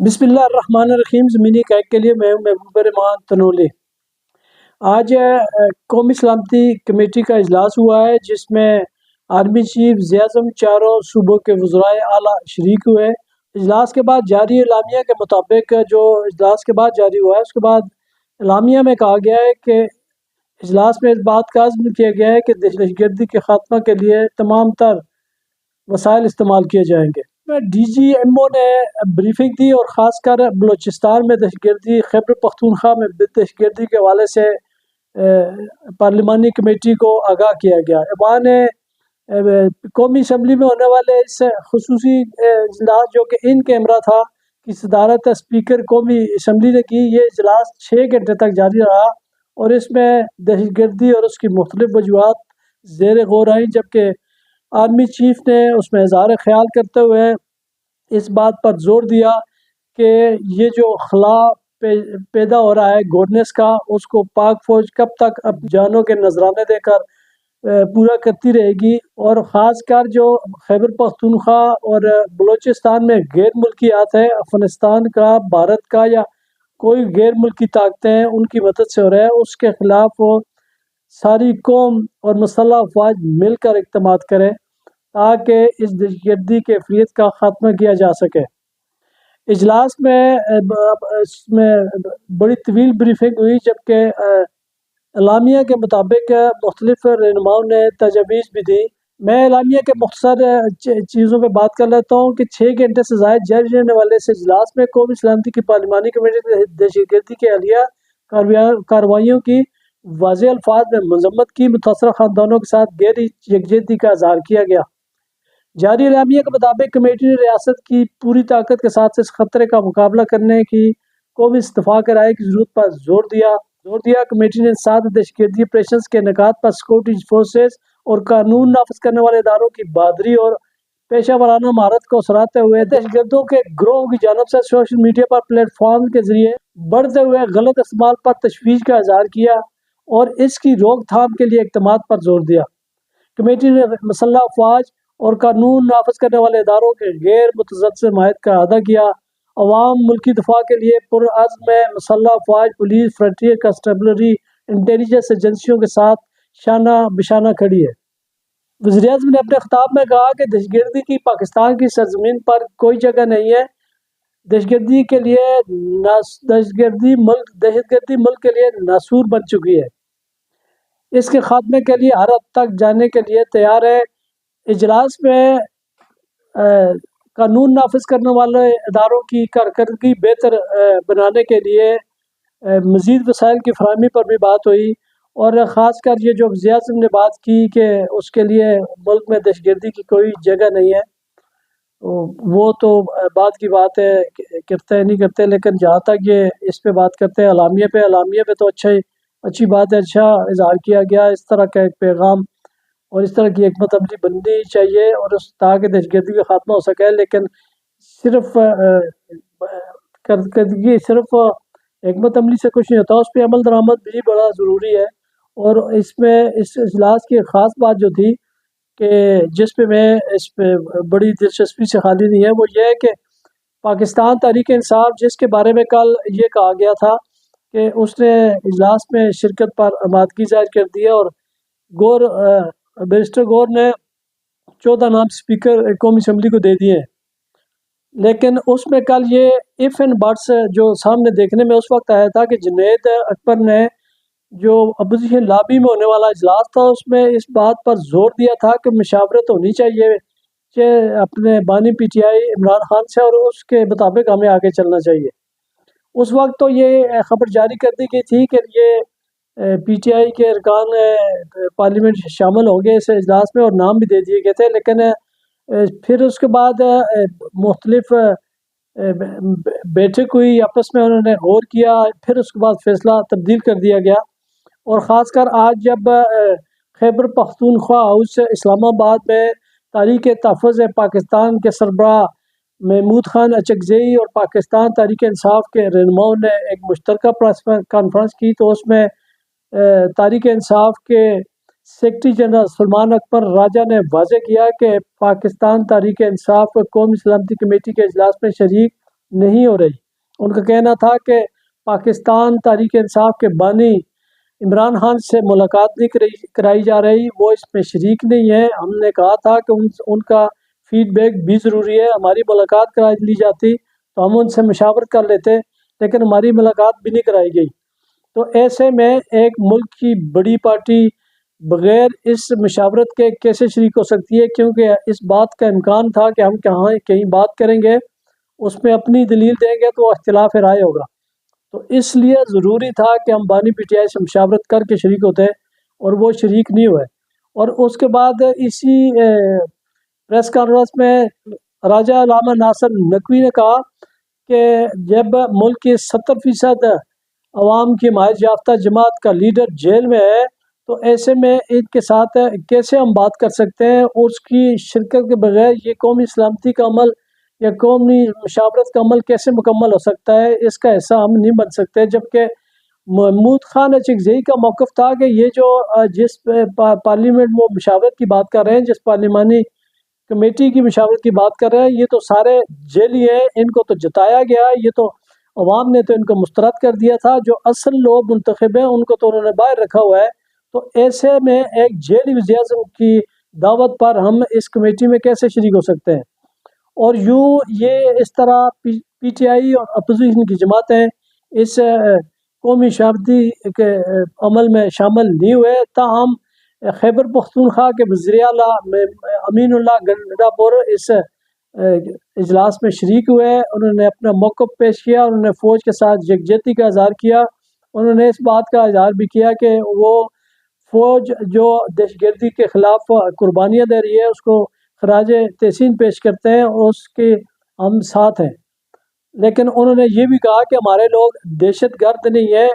بسم اللہ الرحمن الرحیم۔ زمینی قائد کے لیے میں ہوں محبوب رحمان تنولی۔ آج قومی سلامتی کمیٹی کا اجلاس ہوا ہے جس میں آرمی چیف ضیاء اعظم چاروں صوبوں کے وزرائے اعلیٰ شریک ہوئے۔ اجلاس کے بعد جاری اعلامیہ کے مطابق جو اجلاس کے بعد جاری ہوا ہے اس کے بعد اعلامیہ میں کہا گیا ہے کہ اجلاس میں اس بات کا عزم کیا گیا ہے کہ دہشت گردی کے خاتمہ کے لیے تمام تر وسائل استعمال کیے جائیں گے۔ ڈی جی ایم او نے بریفنگ دی اور خاص کر بلوچستان میں دہشت گردی، خیبر پختونخوا میں دہشت گردی کے حوالے سے پارلیمانی کمیٹی کو آگاہ کیا گیا۔ وہاں نے قومی اسمبلی میں ہونے والے اس خصوصی اجلاس جو کہ ان کیمرہ تھا کی صدارت اسپیکر قومی اسمبلی نے کی۔ یہ اجلاس 6 گھنٹے تک جاری رہا اور اس میں دہشت گردی اور اس کی مختلف وجوہات زیر غور آئیں، جبکہ آرمی چیف نے اس میں اظہار خیال کرتے ہوئے اس بات پر زور دیا کہ یہ جو خلا پیدا ہو رہا ہے گورننس کا، اس کو پاک فوج کب تک اب جانوں کے نذرانے دے کر پورا کرتی رہے گی، اور خاص کر جو خیبر پختونخوا اور بلوچستان میں غیر ملکیات ہے، افغانستان کا، بھارت کا یا کوئی غیر ملکی طاقتیں ہیں ان کی مدد سے ہو رہا ہے، اس کے خلاف وہ ساری قوم اور مسلح افواج مل کر اقدامات کریں تاکہ اس دہشت گردی کے فریت کا خاتمہ کیا جا سکے۔ اجلاس میں بڑی طویل بریفنگ ہوئی، جبکہ اعلامیہ کے مطابق مختلف رہنماؤں نے تجاویز بھی دی۔ میں اعلامیہ کے مختصر چیزوں پہ بات کر لیتا ہوں کہ 6 گھنٹے سے زائد جاری رہنے والے اس اجلاس میں قومی سلامتی کی پارلیمانی کمیٹی نے دہشت گردی کے حالیہ کارروائیوں کی واضح الفاظ میں مذمت کی۔ متاثرہ خاندانوں کے ساتھ گہری یکجہتی کا اظہار کیا گیا۔ جاری اعلامیہ کے مطابق کمیٹی نے ریاست کی پوری طاقت کے ساتھ اس خطرے کا مقابلہ کرنے کی قومی اتفاق رائے کی ضرورت پر زور دیا۔ کمیٹی نے 7 دہشت گردی آپریشنز کے انعقاد پر سیکورٹی فورسز اور قانون نافذ کرنے والے اداروں کی بہادری اور پیشہ ورانہ مہارت کو سراہتے ہوئے دہشت گردوں کے گروہوں کی جانب سے سوشل میڈیا پر پلیٹ فارم کے ذریعے بڑھتے ہوئے غلط استعمال پر تشویش کا اظہار کیا اور اس کی روک تھام کے لیے اقدامات پر زور دیا۔ کمیٹی نے مسلح افواج اور قانون نافذ کرنے والے اداروں کے غیر متزلزل حمایت کا اعادہ کیا۔ عوام ملکی دفاع کے لیے پرعزم مسلح افواج، پولیس، فرنٹیئر کنسٹیبلری، انٹیلیجنس ایجنسیوں کے ساتھ شانہ بشانہ کھڑی ہے۔ وزیر اعظم نے اپنے خطاب میں کہا کہ دہشت گردی کی پاکستان کی سرزمین پر کوئی جگہ نہیں ہے۔ دہشت گردی ملک کے لیے ناسور بن چکی ہے۔ اس کے خاتمے کے لیے ہر حد تک جانے کے لیے تیار ہے۔ اجلاس میں قانون نافذ کرنے والے اداروں کی کارکردگی بہتر بنانے کے لیے مزید وسائل کی فراہمی پر بھی بات ہوئی، اور خاص کر یہ جو وزیر اعظم نے بات کی کہ اس کے لیے ملک میں دہشت گردی کی کوئی جگہ نہیں ہے، وہ تو بات کی بات ہے، کرتے نہیں کرتے، لیکن جہاں تک یہ اس پہ بات کرتے ہیں اعلامیہ پہ تو اچھی بات ہے، اچھا اظہار کیا گیا۔ اس طرح کا ایک پیغام اور اس طرح کی حکمت عملی بننی چاہیے اور تاکہ دہشت گردی کا خاتمہ ہو سکے، لیکن صرف حکمت عملی سے کچھ نہیں ہوتا، اس پہ عمل درآمد بھی بڑا ضروری ہے۔ اور اس اجلاس کی خاص بات جو تھی کہ جس پہ میں اس پہ بڑی دلچسپی سے خالی نہیں ہے، وہ یہ ہے کہ پاکستان تحریک انصاف، جس کے بارے میں کل یہ کہا گیا تھا کہ اس نے اجلاس میں شرکت پر آمادگی ظاہر کر دی ہے، اور بیرسٹر گور نے 14 نام اسپیکر قومی اسمبلی کو دے دیے ہیں، لیکن اس میں کل یہ ایف اینڈ بٹس جو سامنے دیکھنے میں اس وقت آیا تھا کہ جنید اکبر نے جو اپوزیشن لابی میں ہونے والا اجلاس تھا اس میں اس بات پر زور دیا تھا کہ مشاورت ہونی چاہیے کہ اپنے بانی P T I Imran Khan سے، اور اس کے مطابق ہمیں آگے چلنا چاہیے۔ اس وقت تو یہ خبر جاری کر دی گئی تھی کہ یہ پی ٹی آئی کے ارکان پارلیمنٹ شامل ہوں گے اس اجلاس میں، اور نام بھی دے دیے گئے تھے، لیکن پھر اس کے بعد مختلف بیٹھک ہوئی، آپس میں انہوں نے غور کیا، پھر اس کے بعد فیصلہ تبدیل کر دیا گیا۔ اور خاص کر آج جب خیبر پختونخوا ہاؤس اسلام آباد میں تحریک تحفظ پاکستان کے سربراہ محمود خان اچکزئی اور پاکستان تحریک انصاف کے رہنماؤں نے ایک مشترکہ پریس کانفرنس کی، تو اس میں تحریک انصاف کے سیکرٹری جنرل سلمان اکبر راجہ نے واضح کیا کہ پاکستان تحریک انصاف قومی سلامتی کمیٹی کے اجلاس میں شریک نہیں ہو رہی۔ ان کا کہنا تھا کہ پاکستان تحریک انصاف کے بانی عمران خان سے ملاقات نہیں کرائی جا رہی، وہ اس میں شریک نہیں ہے۔ ہم نے کہا تھا کہ ان کا فیڈ بیک بھی ضروری ہے، ہماری ملاقات کرا لی جاتی تو ہم ان سے مشاورت کر لیتے، لیکن ہماری ملاقات بھی نہیں کرائی گئی۔ تو ایسے میں ایک ملک کی بڑی پارٹی بغیر اس مشاورت کے کیسے شریک ہو سکتی ہے، کیونکہ اس بات کا امکان تھا کہ ہم کہیں بات کریں گے، اس میں اپنی دلیل دیں گے تو اختلاف رائے ہوگا۔ تو اس لیے ضروری تھا کہ ہم بانی پی ٹی آئی سے مشاورت کر کے شریک ہوتے، اور وہ شریک نہیں ہوئے۔ اور اس کے بعد اسی پریس کانفرنس میں راجہ علامہ ناصر نقوی نے کہا کہ جب ملک کی 70% عوام کی حمایت یافتہ جماعت کا لیڈر جیل میں ہے تو ایسے میں ان کے ساتھ کیسے ہم بات کر سکتے ہیں، اور اس کی شرکت کے بغیر یہ قومی سلامتی کا عمل یا قومی مشاورت کا عمل کیسے مکمل ہو سکتا ہے، اس کا حصہ ہم نہیں بن سکتے۔ جبکہ محمود خان اچکزئی کا موقف تھا کہ یہ جو جس پارلیمنٹ وہ مشاورت کی بات کر رہے ہیں، جس پارلیمانی کمیٹی کی مشاورت کی بات کر رہے ہیں، یہ تو سارے جیلی ہیں، ان کو تو جتایا گیا، یہ تو عوام نے تو ان کو مسترد کر دیا تھا، جو اصل لوگ منتخب ہیں ان کو تو انہوں نے باہر رکھا ہوا ہے۔ تو ایسے میں ایک جیلی وزیر اعظم کی دعوت پر ہم اس کمیٹی میں کیسے شریک ہو سکتے ہیں؟ اور یوں یہ اس طرح پی ٹی آئی اور اپوزیشن کی جماعتیں اس قومی مشاورتی کے عمل میں شامل نہیں ہوئے، تاہم خیبر پختونخوا کے وزیر اعلیٰ امین اللہ گنڈا پور اس اجلاس میں شریک ہوئے۔ انہوں نے اپنا موقف پیش کیا، انہوں نے فوج کے ساتھ یکجہتی کا اظہار کیا، انہوں نے اس بات کا اظہار بھی کیا کہ وہ فوج جو دہشت گردی کے خلاف قربانیاں دے رہی ہے اس کو خراج تحسین پیش کرتے ہیں اور اس کے ہم ساتھ ہیں۔ لیکن انہوں نے یہ بھی کہا کہ ہمارے لوگ دہشت گرد نہیں ہے۔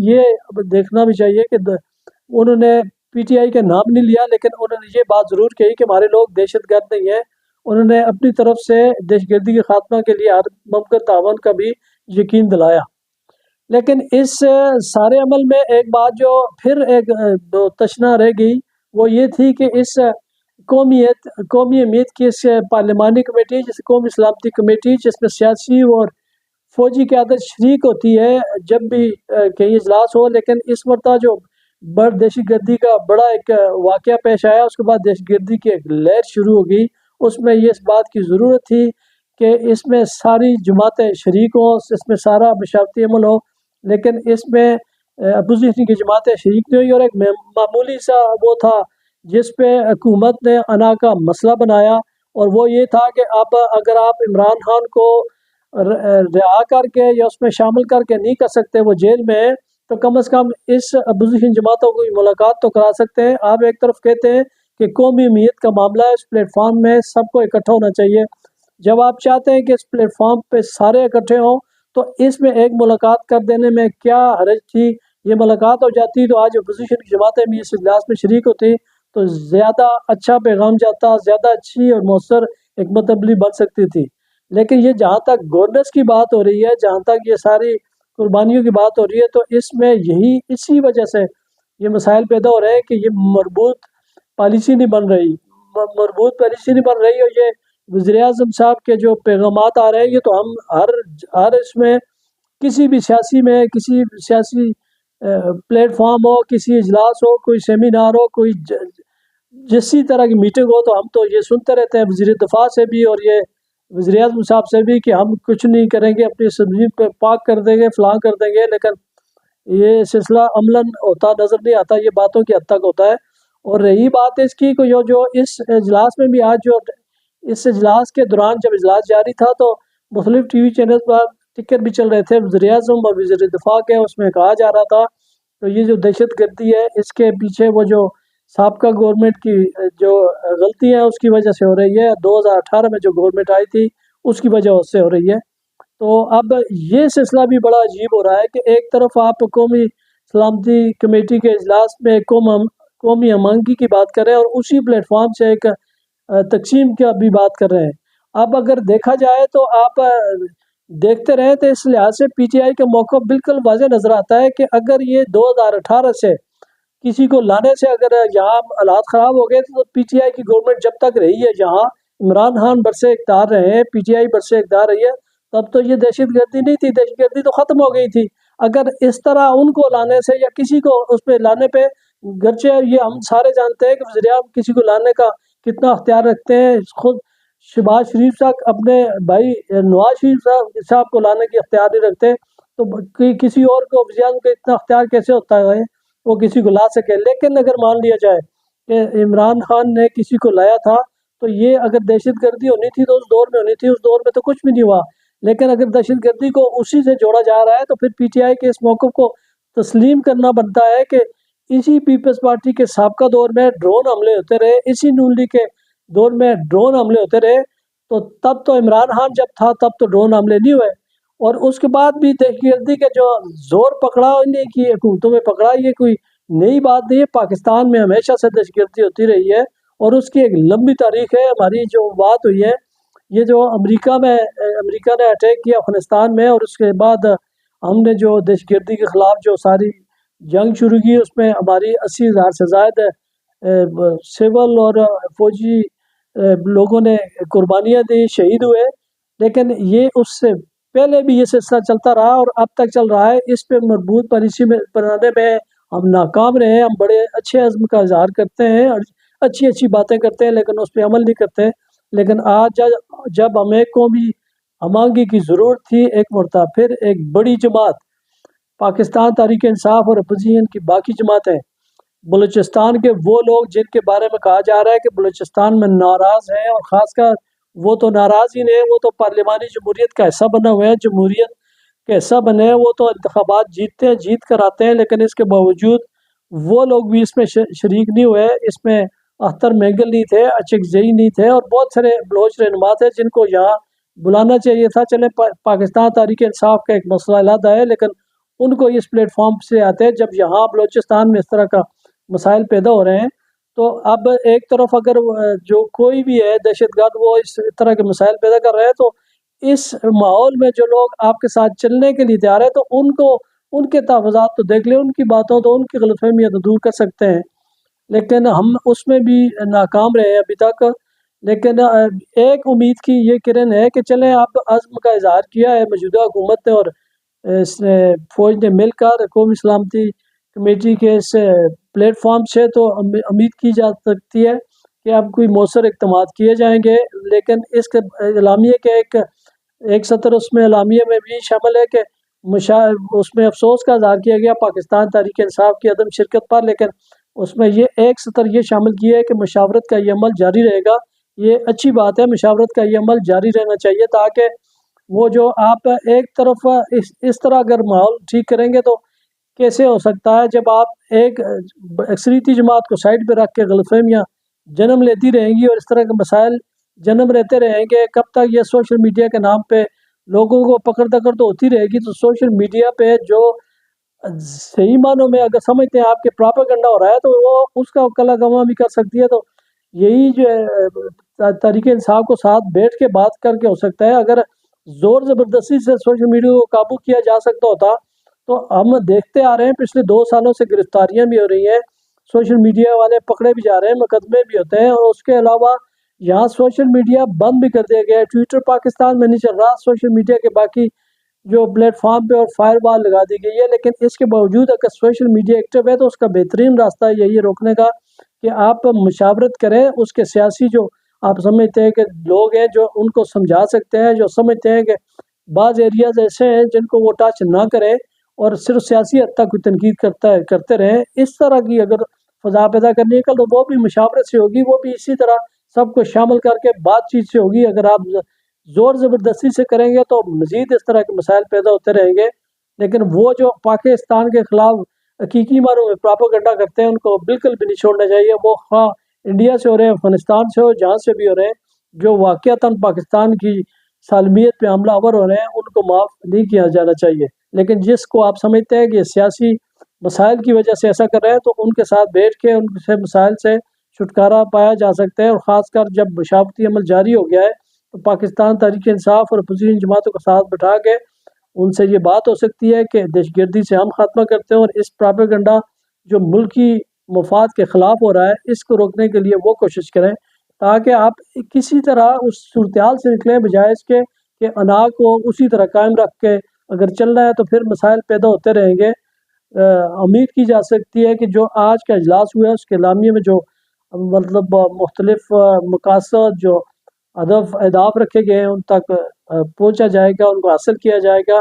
یہ دیکھنا بھی چاہیے کہ انہوں نے پی ٹی آئی کا نام نہیں لیا، لیکن انہوں نے یہ بات ضرور کہی کہ ہمارے لوگ دہشت گرد نہیں ہیں۔ انہوں نے اپنی طرف سے دہشت گردی کے خاتمہ کے لیے ہر ممکن تعاون کا بھی یقین دلایا۔ لیکن اس سارے عمل میں ایک بات جو پھر ایک تشنا رہ گئی، وہ یہ تھی کہ اس قومی اہمیت کی اس پارلیمانی کمیٹی، جس قومی سلامتی کمیٹی، جس میں سیاسی اور فوجی قیادت شریک ہوتی ہے جب بھی کہیں اجلاس ہو، لیکن اس مرتبہ جو دہشت گردی کا بڑا ایک واقعہ پیش آیا، اس کے بعد دہشت گردی کی ایک لہر شروع ہو گئی، اس میں یہ اس بات کی ضرورت تھی کہ اس میں ساری جماعتیں شریک ہوں، اس میں سارا مشاورتی عمل ہو، لیکن اس میں اپوزیشن کی جماعتیں شریک نہیں ہوئی، اور ایک معمولی سا وہ تھا جس پہ حکومت نے انا کا مسئلہ بنایا، اور وہ یہ تھا کہ اب اگر آپ عمران خان کو رہا کر کے یا اس میں شامل کر کے نہیں کر سکتے، وہ جیل میں ہے، تو کم از کم اس اپوزیشن جماعتوں کو ملاقات تو کرا سکتے ہیں۔ آپ ایک طرف کہتے ہیں کہ قومی اہمیت کا معاملہ ہے، اس پلیٹ فارم میں سب کو اکٹھا ہونا چاہیے۔ جب آپ چاہتے ہیں کہ اس پلیٹ فارم پہ سارے اکٹھے ہوں تو اس میں ایک ملاقات کر دینے میں کیا حرج تھی؟ یہ ملاقات ہو جاتی تو آج اپوزیشن کی جماعتیں بھی اس اجلاس میں شریک ہوتی تو زیادہ اچھا پیغام جاتا، زیادہ اچھی اور مؤثر حکمت عملی بن سکتی تھی۔ لیکن یہ جہاں تک گورننس کی بات ہو رہی ہے، جہاں تک یہ ساری قربانیوں کی بات ہو رہی ہے، تو اس میں اسی وجہ سے یہ مسائل پیدا ہو رہے ہیں کہ یہ مربوط پالیسی نہیں بن رہی، اور یہ وزیر اعظم صاحب کے جو پیغامات آ رہے ہیں، یہ تو ہم ہر اس میں کسی بھی سیاسی پلیٹ فارم ہو، کسی اجلاس ہو، کوئی سیمینار ہو، کوئی جسی طرح کی میٹنگ ہو، تو ہم تو یہ سنتے رہتے ہیں وزیر دفاع سے بھی اور یہ وزیر اعظم صاحب سے بھی کہ ہم کچھ نہیں کریں گے، اپنی سبزی پہ پاک کر دیں گے، فلاں کر دیں گے، لیکن یہ سلسلہ عملاً ہوتا نظر نہیں آتا، یہ باتوں کی حد تک ہوتا ہے۔ اور رہی بات اس کی جو اس اجلاس میں بھی آج جو اس اجلاس کے دوران جب اجلاس جاری تھا تو مختلف ٹی وی چینل پر ٹکر بھی چل رہے تھے وزیر اعظم اور وزیر دفاع کے، اس میں کہا جا رہا تھا تو یہ جو دہشت گردی ہے اس کے پیچھے وہ جو سابقہ گورنمنٹ کی جو غلطی ہے اس کی وجہ سے ہو رہی ہے، 2018 میں جو گورنمنٹ آئی تھی اس کی وجہ سے ہو رہی ہے۔ تو اب یہ سلسلہ بھی بڑا عجیب ہو رہا ہے کہ ایک طرف آپ قومی سلامتی کمیٹی کے اجلاس میں قومی امنگی کی بات کر رہے ہیں اور اسی پلیٹ فارم سے ایک تقسیم کی بھی بات کر رہے ہیں۔ اب اگر دیکھا جائے تو آپ دیکھتے رہیں تو اس لحاظ سے پی ٹی آئی کا موقف بالکل واضح نظر آتا ہے کہ اگر یہ 2018 سے کسی کو لانے سے اگر یہاں حالات خراب ہو گئے تو پی ٹی آئی کی گورنمنٹ جب تک رہی ہے، جہاں عمران خان برسے اقتدار رہے ہیں، پی ٹی آئی برسے اقتدار رہی ہے، تب تو یہ دہشت گردی نہیں تھی، دہشت گردی تو ختم ہو گئی تھی۔ اگر اس طرح ان کو لانے سے یا کسی کو اس پہ لانے پہ، گرچہ یہ ہم سارے جانتے ہیں کہ وزیر اعظم کسی کو لانے کا کتنا اختیار رکھتے ہیں، خود شہباز شریف صاحب اپنے بھائی نواز شریف صاحب کو لانے کی اختیار نہیں رکھتے، تو کسی اور کو وزیر اعظم کا اتنا اختیار کیسے ہوتا ہے وہ کسی کو لا سکے؟ لیکن اگر مان لیا جائے کہ عمران خان نے کسی کو لایا تھا، تو یہ اگر دہشت گردی ہونی تھی تو اس دور میں ہونی تھی، اس دور میں تو کچھ بھی نہیں ہوا۔ لیکن اگر دہشت گردی کو اسی سے جوڑا جا رہا ہے تو پھر پی ٹی آئی کے اس موقف کو تسلیم کرنا بنتا ہے کہ اسی پیپلز پارٹی کے سابقہ دور میں ڈرون حملے ہوتے رہے، اسی نون لیگ کے دور میں ڈرون حملے ہوتے رہے، تو تب تو عمران خان جب تھا تب تو ڈرون حملے نہیں ہوئے، اور اس کے بعد بھی دہشت گردی کے جو زور پکڑا انہیں کی حکومتوں میں پکڑا، یہ کوئی نئی بات نہیں ہے۔ پاکستان میں ہمیشہ سے دہشت گردی ہوتی رہی ہے اور اس کی ایک لمبی تاریخ ہے۔ ہماری جو بات ہوئی ہے، یہ جو امریکہ نے اٹیک کیا افغانستان میں، اور اس کے بعد ہم نے جو دہشت گردی کے خلاف جو ساری جنگ شروع کی، اس میں ہماری 80,000 سے زائد سول اور فوجی لوگوں نے قربانیاں دی، شہید ہوئے۔ لیکن یہ اس سے پہلے بھی یہ سلسلہ چلتا رہا اور اب تک چل رہا ہے۔ اس پہ مربوط پالیسی میں بنانے میں ہم ناکام رہے ہیں۔ ہم بڑے اچھے عزم کا اظہار کرتے ہیں اور اچھی باتیں کرتے ہیں، لیکن اس پہ عمل نہیں کرتے۔ لیکن آج جب ہمیں قومی ہم آہنگی کی ضرورت تھی، ایک مرتبہ پھر ایک بڑی جماعت پاکستان تحریک انصاف اور اپوزیشن کی باقی جماعتیں، بلوچستان کے وہ لوگ جن کے بارے میں کہا جا رہا ہے کہ بلوچستان میں ناراض ہیں، اور خاص کر وہ تو ناراض ہی نہیں، وہ تو پارلیمانی جمہوریت کا حصہ بنا ہوا ہے، جمہوریت کے حصہ بنے ہیں، وہ تو انتخابات جیتتے ہیں، جیت کر آتے ہیں، لیکن اس کے باوجود وہ لوگ بھی اس میں شریک نہیں ہوئے۔ اس میں اختر مینگل نہیں تھے، اچک زئی نہیں تھے، اور بہت سارے بلوچ رہنما تھے جن کو یہاں بلانا چاہیے تھا۔ چلیں پاکستان تحریک انصاف کا ایک مسئلہ علیحدہ ہے، لیکن ان کو اس پلیٹ فارم سے آتے ہیں جب یہاں بلوچستان میں اس طرح کا مسائل پیدا ہو رہے ہیں۔ تو اب ایک طرف اگر جو کوئی بھی ہے دہشت گرد وہ اس طرح کے مسائل پیدا کر رہے ہیں، تو اس ماحول میں جو لوگ آپ کے ساتھ چلنے کے لیے تیار ہے، تو ان کے تحفظات تو دیکھ لیں، ان کی باتوں تو ان کی غلط فہمیاں تو دور کر سکتے ہیں، لیکن ہم اس میں بھی ناکام رہے ہیں ابھی تک۔ لیکن ایک امید کی یہ کرن ہے کہ چلیں اب عزم کا اظہار کیا ہے موجودہ حکومت نے اور اس فوج نے مل کر قومی سلامتی کمیٹی کے اس پلیٹ فارم سے، تو امید کی جا سکتی ہے کہ اب کوئی مؤثر اقدامات کیے جائیں گے۔ لیکن اس کے اعلامیے کے ایک سطر اس میں اعلامیے میں بھی شامل ہے کہ اس میں افسوس کا اظہار کیا گیا پاکستان تحریک انصاف کی عدم شرکت پر، لیکن اس میں یہ ایک سطر یہ شامل کیا ہے کہ مشاورت کا یہ عمل جاری رہے گا۔ یہ اچھی بات ہے، مشاورت کا یہ عمل جاری رہنا چاہیے، تاکہ وہ جو آپ ایک طرف اس طرح اگر ماحول ٹھیک کریں گے تو کیسے ہو سکتا ہے؟ جب آپ ایک اکثریتی جماعت کو سائڈ پہ رکھ کے غلط فہمیاں جنم لیتی رہیں گی اور اس طرح کے مسائل جنم لیتے رہیں گے، کب تک یہ سوشل میڈیا کے نام پہ لوگوں کو پکڑ دکڑ تو ہوتی رہے گی۔ تو سوشل میڈیا پہ جو صحیح معنوں میں اگر سمجھتے ہیں آپ کے پراپیگنڈا ہو رہا ہے، تو وہ اس کا کلا گواں بھی کر سکتی ہے۔ تو یہی جو تحریک انصاف کو ساتھ بیٹھ کے بات کر کے ہو سکتا ہے۔ اگر زور زبردستی سے سوشل میڈیا کو قابو کیا جا سکتا ہوتا تو ہم دیکھتے آ رہے ہیں پچھلے 2 سالوں سے گرفتاریاں بھی ہو رہی ہیں، سوشل میڈیا والے پکڑے بھی جا رہے ہیں، مقدمے بھی ہوتے ہیں، اور اس کے علاوہ یہاں سوشل میڈیا بند بھی کر دیا گیا ہے۔ ٹویٹر پاکستان میں نہیں چل رہا، سوشل میڈیا کے باقی جو پلیٹ فارم پہ اور فائر وال لگا دی گئی ہے، لیکن اس کے باوجود اگر سوشل میڈیا ایکٹیو ہے تو اس کا بہترین راستہ یہی ہے روکنے کا کہ آپ مشاورت کریں۔ اس کے سیاسی جو آپ سمجھتے ہیں کہ لوگ ہیں جو ان کو سمجھا سکتے ہیں، جو سمجھتے ہیں کہ بعض ایریاز ایسے ہیں جن کو وہ ٹچ نہ کرے اور صرف سیاسی حد تک تنقید کرتے رہیں، اس طرح کی اگر فضا پیدا کرنی ہے تو وہ بھی مشاورت سے ہوگی، وہ بھی اسی طرح سب کو شامل کر کے بات چیت سے ہوگی۔ اگر آپ زور زبردستی سے کریں گے تو مزید اس طرح کے مسائل پیدا ہوتے رہیں گے۔ لیکن وہ جو پاکستان کے خلاف حقیقی معنوں میں پراپیگنڈا کرتے ہیں ان کو بالکل بھی نہیں چھوڑنا چاہیے، وہ خواہ انڈیا سے ہو رہے ہیں، افغانستان سے ہو، جہاں سے بھی ہو رہے ہیں، جو واقعتاً پاکستان کی سالمیت پہ حملہ آور ہو رہے ہیں ان کو معاف نہیں کیا جانا چاہیے۔ لیکن جس کو آپ سمجھتے ہیں کہ سیاسی مسائل کی وجہ سے ایسا کر رہے ہیں، تو ان کے ساتھ بیٹھ کے ان سے مسائل سے چھٹکارا پایا جا سکتا ہے، اور خاص کر جب مشاورتی عمل جاری ہو گیا ہے تو پاکستان تحریک انصاف اور اپوزیشن جماعتوں کو ساتھ بٹھا کے ان سے یہ بات ہو سکتی ہے کہ دہشت گردی سے ہم خاتمہ کرتے ہیں، اور اس پراپیگنڈا جو ملکی مفاد کے خلاف ہو رہا ہے اس کو روکنے کے لیے وہ کوشش کریں، تاکہ آپ کسی طرح اس صورتحال سے نکلیں، بجائے اس کے کہ انا کو اسی طرح قائم رکھ کے اگر چلنا ہے تو پھر مسائل پیدا ہوتے رہیں گے۔ امید کی جا سکتی ہے کہ جو آج کا اجلاس ہوا ہے اس کے اعلامیے میں جو مطلب مختلف مقاصد جو ہدف اہداف رکھے گئے ہیں ان تک پہنچا جائے گا، ان کو حاصل کیا جائے گا،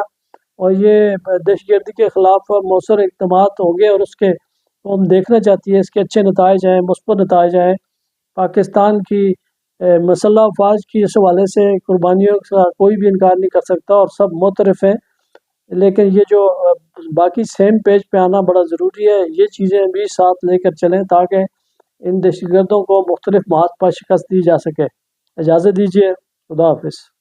اور یہ دہشت گردی کے خلاف مؤثر اقدامات ہوں گے، اور اس کے ہم دیکھنا چاہتی ہے اس کے اچھے نتائج ہیں، مثبت نتائج ہیں۔ پاکستان کی مسلح افواج کی اس حوالے سے قربانیوں کا کوئی بھی انکار نہیں کر سکتا اور سب معترف ہیں، لیکن یہ جو باقی سیم پیج پہ آنا بڑا ضروری ہے، یہ چیزیں بھی ساتھ لے کر چلیں تاکہ ان دہشت گردوں کو مختلف محاذ پر شکست دی جا سکے۔ اجازت دیجیے، خدا حافظ۔